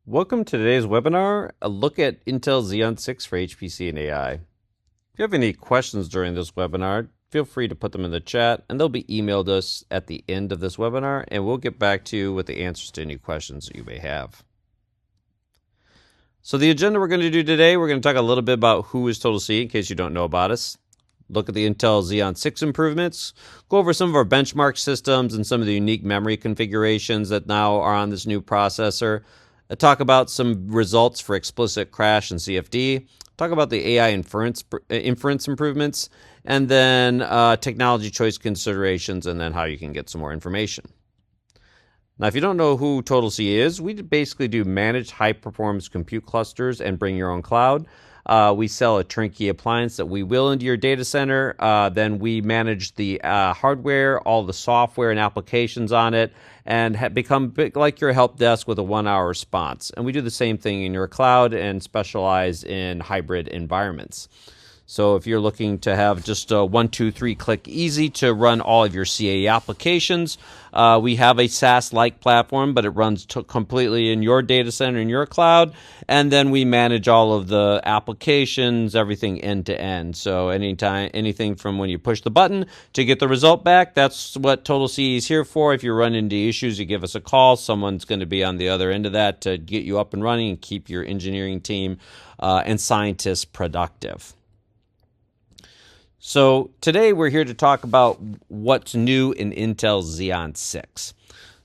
Welcome to today's webinar, a look at Intel Xeon 6 for HPC and AI. If you have any questions during this webinar, feel free to put them in the chat and they'll be emailed us at the end of this webinar and we'll get back to you with the answers to any questions that you may have. So the agenda we're going to do today, we're going to talk a little bit about who is TotalCAE in case you don't know about us. Look at the Intel Xeon 6 improvements, go over some of our benchmark systems and some of the unique memory configurations that now are on this new processor. Talk about some results for explicit crash and CFD, talk about the AI inference improvements, and then technology choice considerations, and then how you can get some more information. Now, if you don't know who TotalCAE is, we basically do managed high-performance compute clusters and bring your own cloud. We sell a turnkey appliance that we will into your data center. Then we manage the hardware, all the software and applications on it, and become like your help desk with a 1-hour response. And we do the same thing in your cloud and specialize in hybrid environments. So if you're looking to have just a 1, 2, 3 click easy to run all of your CAE applications, we have a SaaS-like platform, but it runs completely in your data center, in your cloud, and then we manage all of the applications, everything end to end. So anything from when you push the button to get the result back, that's what TotalCAE is here for. If you run into issues, you give us a call. Someone's going to be on the other end of that to get you up and running and keep your engineering team and scientists productive. So today we're here to talk about what's new in Intel Xeon 6.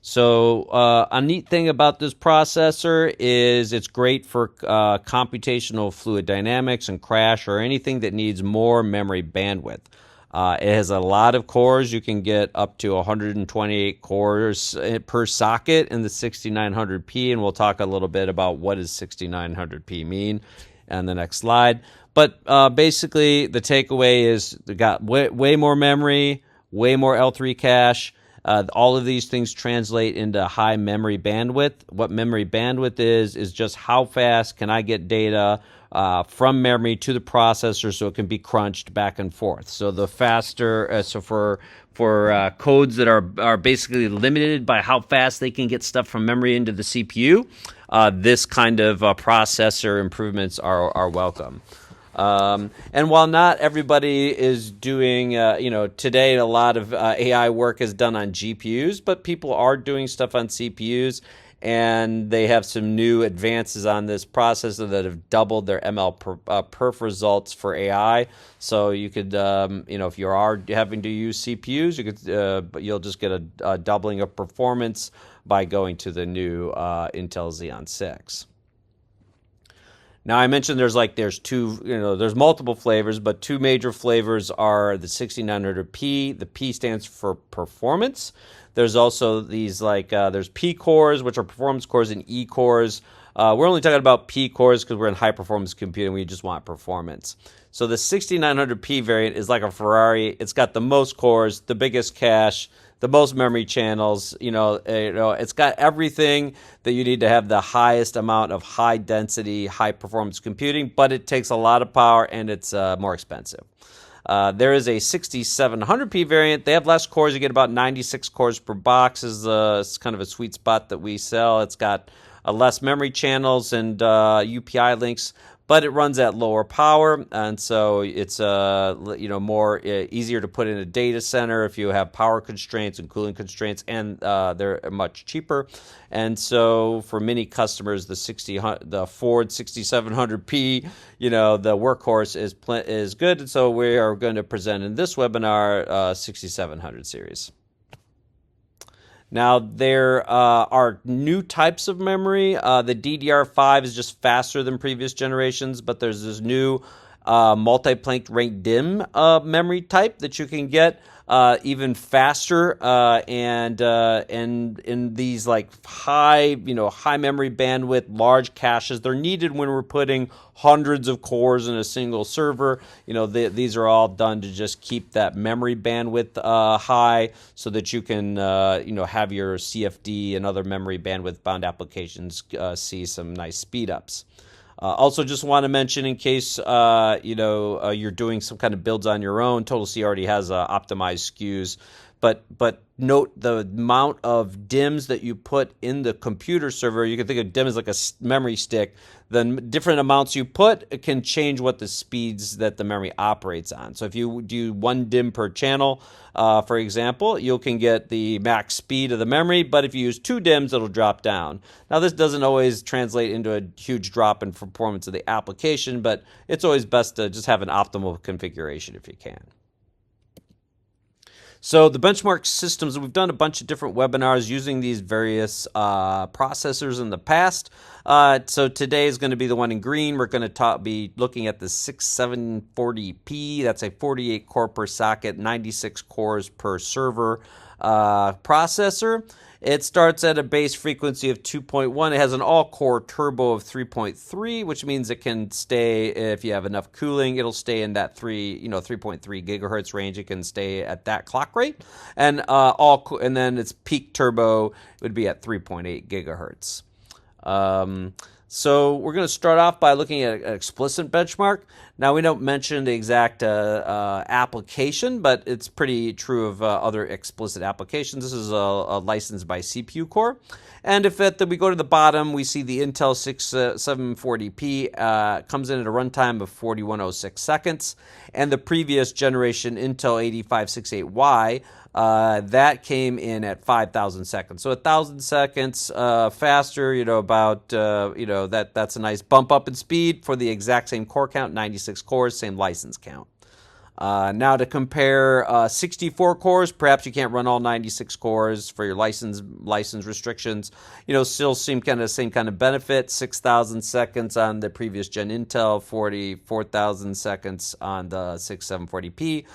So a neat thing about this processor is it's great for computational fluid dynamics and crash or anything that needs more memory bandwidth. It has a lot of cores. You can get up to 128 cores per socket in the 6900P, and we'll talk a little bit about what does 6900P mean on the next slide. But basically, the takeaway is they got way more memory, way more L3 cache. All of these things translate into high memory bandwidth. What memory bandwidth is just how fast can I get data from memory to the processor so it can be crunched back and forth. So the faster, so for codes that are basically limited by how fast they can get stuff from memory into the CPU, this kind of processor improvements are welcome. And while not everybody is doing, today a lot of AI work is done on GPUs, but people are doing stuff on CPUs, and they have some new advances on this processor that have doubled their ML perf results for AI. So you could, if you are having to use CPUs, you could, but you'll just get a doubling of performance by going to the new Intel Xeon 6. Now, I mentioned there's multiple flavors, but two major flavors are the 6900P. The P stands for performance. There's also these there's P cores, which are performance cores, and E cores. We're only talking about P cores because we're in high performance computing. We just want performance. So the 6900P variant is like a Ferrari. It's got the most cores, the biggest cache, the most memory channels. It's got everything that you need to have the highest amount of high density, high performance computing, but it takes a lot of power and it's more expensive. There is a 6700P variant. They have less cores. You get about 96 cores per box. It's kind of a sweet spot that we sell. It's got less memory channels and UPI links, but it runs at lower power, and so it's more easier to put in a data center if you have power constraints and cooling constraints, and they're much cheaper. And so for many customers, the Ford 6700P, the workhorse is good. And so we are going to present in this webinar 6700 series. Now, there are new types of memory. The DDR5 is just faster than previous generations, but there's this new multi-planked rank DIMM memory type that you can get even faster, and in these high memory bandwidth, large caches. They're needed when we're putting hundreds of cores in a single server. These are all done to just keep that memory bandwidth high, so that you can have your CFD and other memory bandwidth bound applications see some nice speed ups. Also, just want to mention, in case you're doing some kind of builds on your own, TotalCAE already has optimized SKUs but note the amount of DIMMs that you put in the computer server. You can think of DIMM as like a memory stick. The different amounts you put can change what the speeds that the memory operates on. So if you do 1 DIMM per channel, for example, you can get the max speed of the memory, but if you use 2 DIMMs, it'll drop down. Now, this doesn't always translate into a huge drop in performance of the application, but it's always best to just have an optimal configuration if you can. So the benchmark systems, we've done a bunch of different webinars using these various processors in the past. So today is going to be the one in green. We're going to be looking at the 6740P. That's a 48 core per socket, 96 cores per server processor. It starts at a base frequency of 2.1. It has an all-core turbo of 3.3, which means it can stay, if you have enough cooling, it'll stay in that 3.3 gigahertz range. It can stay at that clock rate, and then its peak turbo would be at 3.8 gigahertz. So we're going to start off by looking at an explicit benchmark. Now, we don't mention the exact application, but it's pretty true of other explicit applications. This is a license by CPU core. And if we go to the bottom, we see the Intel 6740P comes in at a runtime of 4106 seconds. And the previous generation Intel 8568Y, that came in at 5,000 seconds. So 1,000 seconds faster, that's a nice bump up in speed for the exact same core count, 96 cores, same license count. Now to compare 64 cores, perhaps you can't run all 96 cores for your license restrictions. Still same kind of benefit. 6,000 seconds on the previous gen Intel, 44,000 seconds on the 6740P.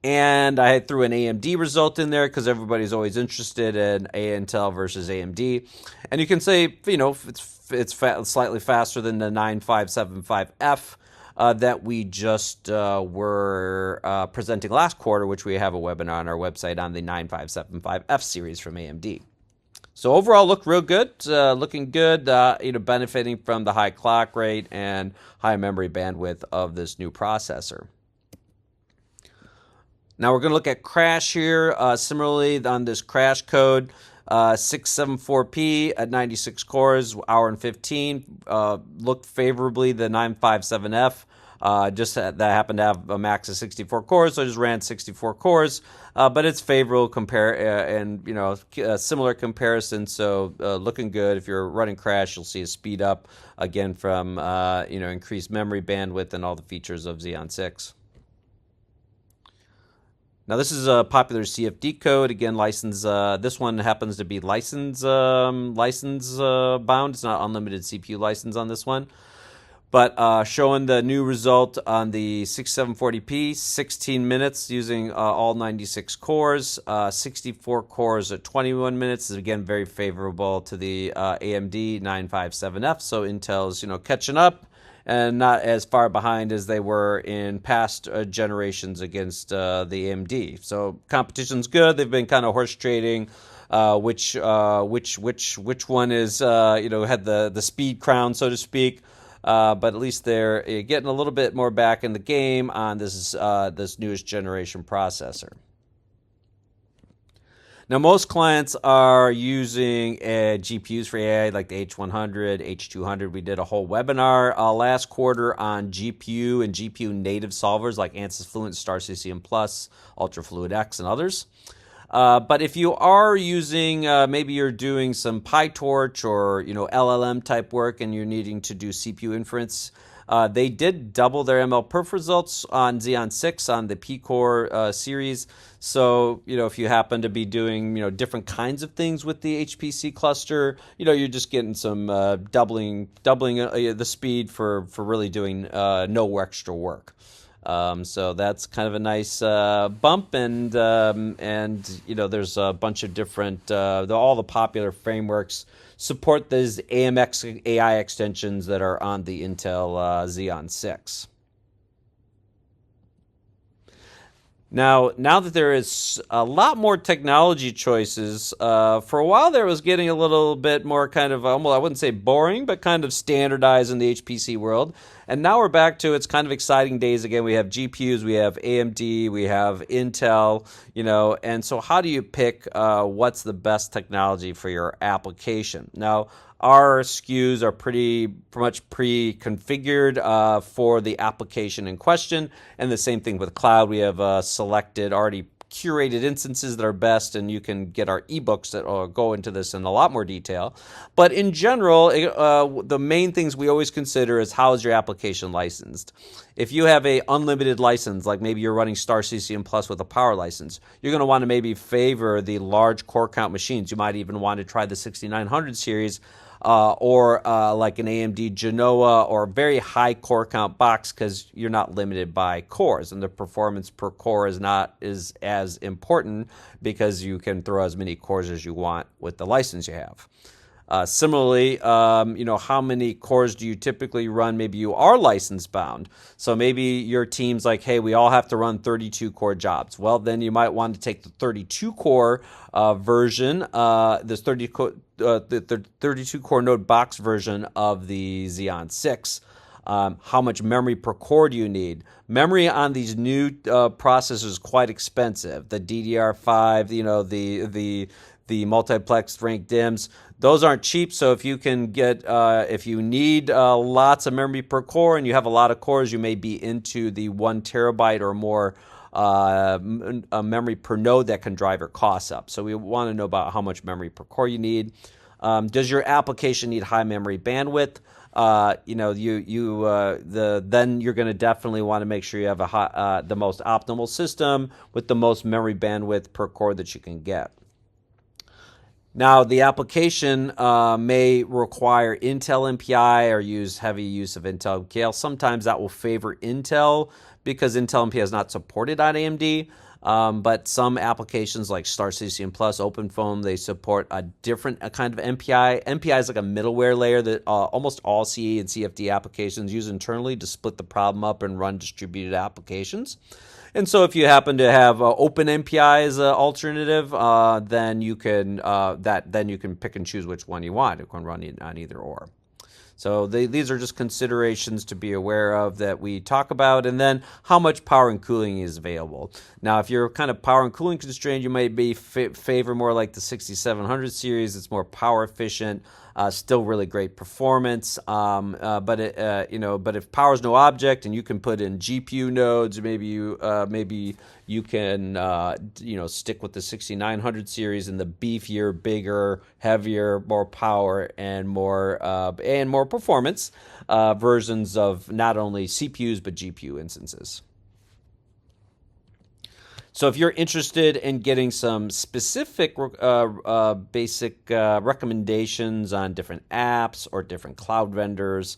And I threw an AMD result in there because everybody's always interested in Intel versus AMD. And you can say, it's slightly faster than the 9575F that we just were presenting last quarter, which we have a webinar on our website on the 9575F series from AMD. So overall, look real good, looking good, benefiting from the high clock rate and high memory bandwidth of this new processor. Now we're going to look at crash here. Similarly, on this crash code, 674P at 96 cores, hour and 15, looked favorably. The 957F, that happened to have a max of 64 cores, so I just ran 64 cores. But it's favorable similar comparison. So looking good. If you're running crash, you'll see a speed up again from increased memory bandwidth and all the features of Xeon 6. Now this is a popular CFD code. Again, license. This one happens to be license bound. It's not unlimited CPU license on this one. But showing the new result on the 6740P, 16 minutes using all 96 cores, 64 cores at 21 minutes is again very favorable to the AMD 957F. So Intel's catching up and not as far behind as they were in past generations against the AMD. So competition's good. They've been kind of horse trading. Which one is had the speed crown, so to speak. But at least they're getting a little bit more back in the game on this newest generation processor. Now, most clients are using GPUs for AI, like the H100, H200. We did a whole webinar last quarter on GPU and GPU native solvers like ANSYS Fluent, Star CCM Plus, UltraFluid X, and others. But if you are using, maybe you're doing some PyTorch or LLM type work and you're needing to do CPU inference, they did double their MLPerf results on Xeon 6 on the P-Core series. So, if you happen to be doing, different kinds of things with the HPC cluster, you're just getting some doubling the speed for really doing no extra work. So that's kind of a nice bump, and there's a bunch of different all the popular frameworks support these AMX AI extensions that are on the Intel Xeon 6. Now that there is a lot more technology choices, for a while there was getting a little bit more kind of, I wouldn't say boring, but kind of standardized in the HPC world. And now we're back to it's kind of exciting days again. We have GPUs, we have AMD, we have Intel, and so how do you pick what's the best technology for your application? Now, our SKUs are pretty much pre-configured for the application in question, and the same thing with cloud. We have selected already curated instances that are best, and you can get our ebooks that go into this in a lot more detail. But in general, the main things we always consider is how is your application licensed. If you have a unlimited license, like maybe you're running Star CCM Plus with a power license, you're going to want to maybe favor the large core count machines. You might even want to try the 6900 series or like an AMD Genoa or a very high core count box, because you're not limited by cores, and the performance per core is not as important because you can throw as many cores as you want with the license you have. Similarly, how many cores do you typically run? Maybe you are license bound. So maybe your team's like, hey, we all have to run 32 core jobs. Well, then you might want to take the 32 core version, this 32 core node box version of the Xeon 6. How much memory per core do you need? Memory on these new processors is quite expensive. The DDR5, the multiplexed ranked DIMMs, those aren't cheap. So if you can get, if you need lots of memory per core and you have a lot of cores, you may be into the 1 terabyte or more memory per node that can drive your costs up. So we want to know about how much memory per core you need. Does your application need high memory bandwidth? Then you're going to definitely want to make sure you have the most optimal system with the most memory bandwidth per core that you can get. Now, the application may require Intel MPI or use heavy use of Intel MPI. Sometimes that will favor Intel because Intel MPI is not supported on AMD. But some applications like Star CCM Plus, OpenFOAM, they support a different kind of MPI. MPI is like a middleware layer that almost all CE and CFD applications use internally to split the problem up and run distributed applications. And so if you happen to have OpenMPI as an alternative, then you can pick and choose which one you want. You can run on either or. So these are just considerations to be aware of that we talk about. And then how much power and cooling is available. Now, if you're kind of power and cooling constrained, you might be favor more like the 6700 series. It's more power efficient, still really great performance. But if power is no object and you can put in GPU nodes, maybe you can stick with the 6900 series and the beefier, bigger, heavier, more power and more performance versions of not only CPUs but GPU instances. So if you're interested in getting some specific basic recommendations on different apps or different cloud vendors,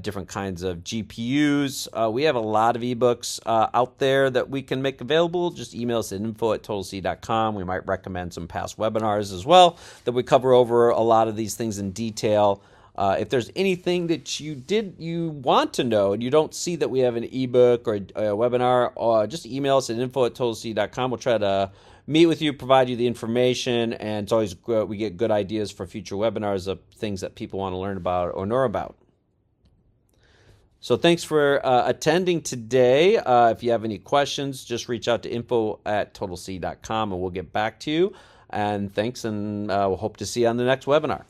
different kinds of GPUs, we have a lot of ebooks out there that we can make available. Just email us at info@TotalCAE.com. We might recommend some past webinars as well that we cover over a lot of these things in detail. If there's anything that you want to know and you don't see that we have an ebook or a webinar, just email us at info@TotalCAE.com. We'll try to meet with you, provide you the information, and it's always good. We get good ideas for future webinars of things that people want to learn about or know about. So thanks for attending today. If you have any questions, just reach out to info@TotalCAE.com and we'll get back to you. And thanks, and we'll hope to see you on the next webinar.